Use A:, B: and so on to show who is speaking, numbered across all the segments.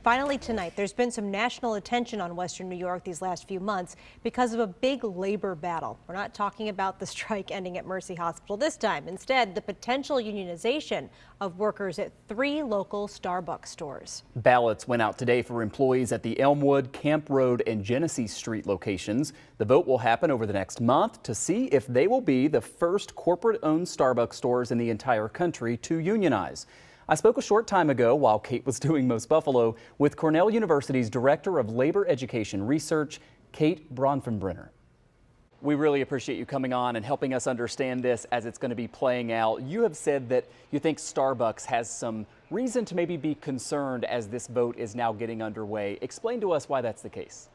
A: Finally tonight, there's been some national attention on Western New York these last few months because of a big labor battle. We're not talking about the strike ending at Mercy Hospital this time. Instead, the potential unionization of workers at 3 local Starbucks stores.
B: Ballots went out today for employees at the Elmwood, Camp Road, and Genesee Street locations. The vote will happen over the next month to see if they will be the first corporate-owned Starbucks stores in the entire country to unionize. I spoke a short time ago while Kate was doing Most Buffalo with Cornell University's Director of Labor Education Research, Kate Bronfenbrenner. We really appreciate you coming on and helping us understand this as it's going to be playing out. You have said that you think Starbucks has some reason to maybe be concerned as this vote is now getting underway. Explain to us why that's the case.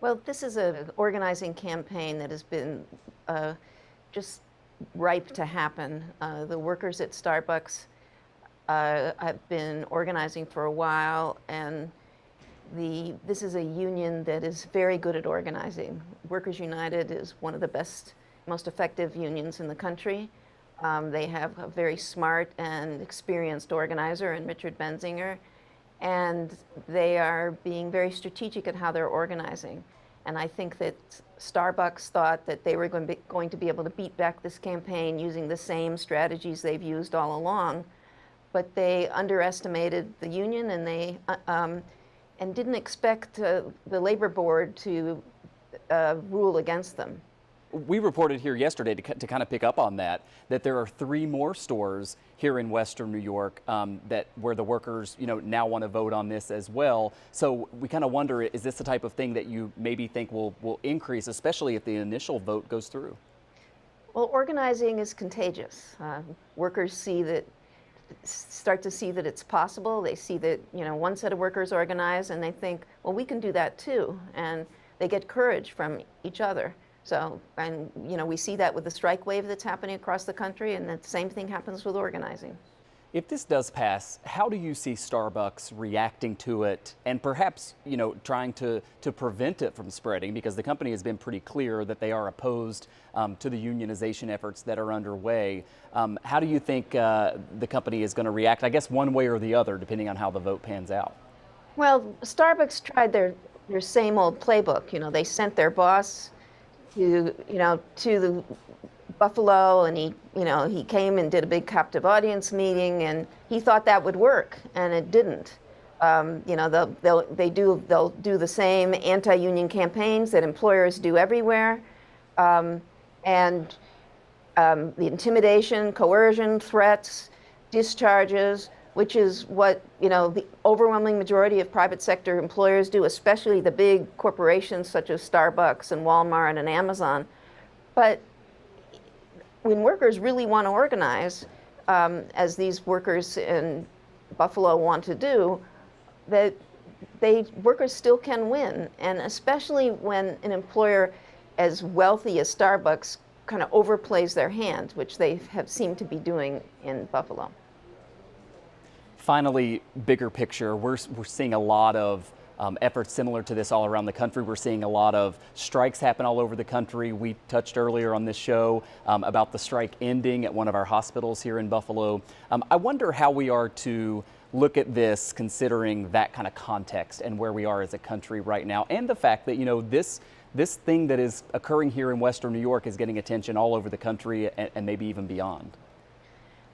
C: Well, this is an organizing campaign that has been just ripe to happen. The workers at Starbucks have been organizing for a while, and this is a union that is very good at organizing. Workers United is one of the best, most effective unions in the country. They have a very smart and experienced organizer in Richard Benzinger, and they are being very strategic at how they're organizing. And I think that Starbucks thought that they were going to be able to beat back this campaign using the same strategies they've used all along. But they underestimated the union, and they didn't expect the labor board to rule against them.
B: We reported here yesterday to kind of pick up on that there are 3 more stores here in Western New York where the workers, now want to vote on this as well. So we kind of wonder, is this the type of thing that you maybe think will increase, especially if the initial vote goes through?
C: Well, organizing is contagious. Workers start to see that it's possible. They see that, one set of workers organize, and they think, well, we can do that too. And they get courage from each other. So, and we see that with the strike wave that's happening across the country, and the same thing happens with organizing.
B: If this does pass, how do you see Starbucks reacting to it and perhaps, trying to prevent it from spreading? Because the company has been pretty clear that they are opposed to the unionization efforts that are underway. How do you think the company is going to react, I guess one way or the other, depending on how the vote pans out?
C: Well, Starbucks tried their same old playbook. They sent their boss to the Buffalo, and he came and did a big captive audience meeting, and he thought that would work, and it didn't. They'll do the same anti-union campaigns that employers do everywhere, and the intimidation, coercion, threats, discharges, which is what the overwhelming majority of private sector employers do, especially the big corporations such as Starbucks and Walmart and Amazon. But when workers really want to organize, as these workers in Buffalo want to do, workers still can win, and especially when an employer as wealthy as Starbucks kind of overplays their hand, which they have seemed to be doing in Buffalo.
B: Finally, bigger picture, we're seeing a lot of efforts similar to this all around the country. We're seeing a lot of strikes happen all over the country. We touched earlier on this show about the strike ending at one of our hospitals here in Buffalo. I wonder how we are to look at this considering that kind of context and where we are as a country right now, and the fact that, this thing that is occurring here in Western New York is getting attention all over the country and maybe even beyond.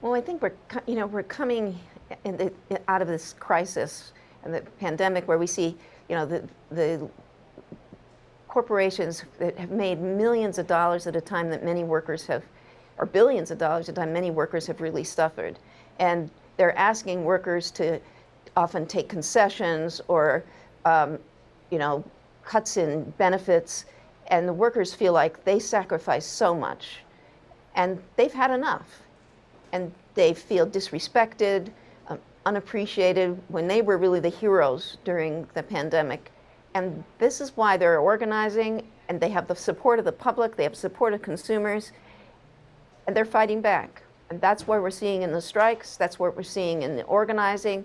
C: Well, I think we're coming out of this crisis and the pandemic, where we see, the corporations that have made millions of dollars at a time that many workers have, or billions of dollars at a time many workers have really suffered, and they're asking workers to often take concessions or, cuts in benefits, and the workers feel like they sacrifice so much, and they've had enough. And they feel disrespected, unappreciated, when they were really the heroes during the pandemic. And this is why they're organizing, and they have the support of the public, they have support of consumers, and they're fighting back. And that's what we're seeing in the strikes, that's what we're seeing in the organizing.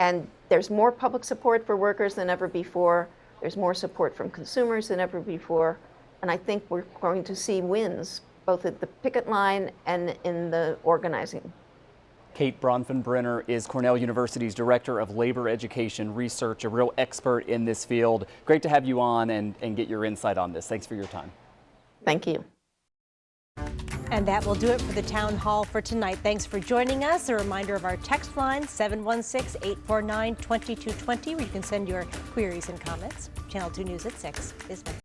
C: And there's more public support for workers than ever before. There's more support from consumers than ever before. And I think we're going to see wins, both at the picket line and in the organizing.
B: Kate Bronfenbrenner is Cornell University's Director of Labor Education Research, a real expert in this field. Great to have you on and get your insight on this. Thanks for your time.
C: Thank you.
A: And that will do it for the town hall for tonight. Thanks for joining us. A reminder of our text line, 716-849-2220, where you can send your queries and comments. Channel 2 News at 6 is next.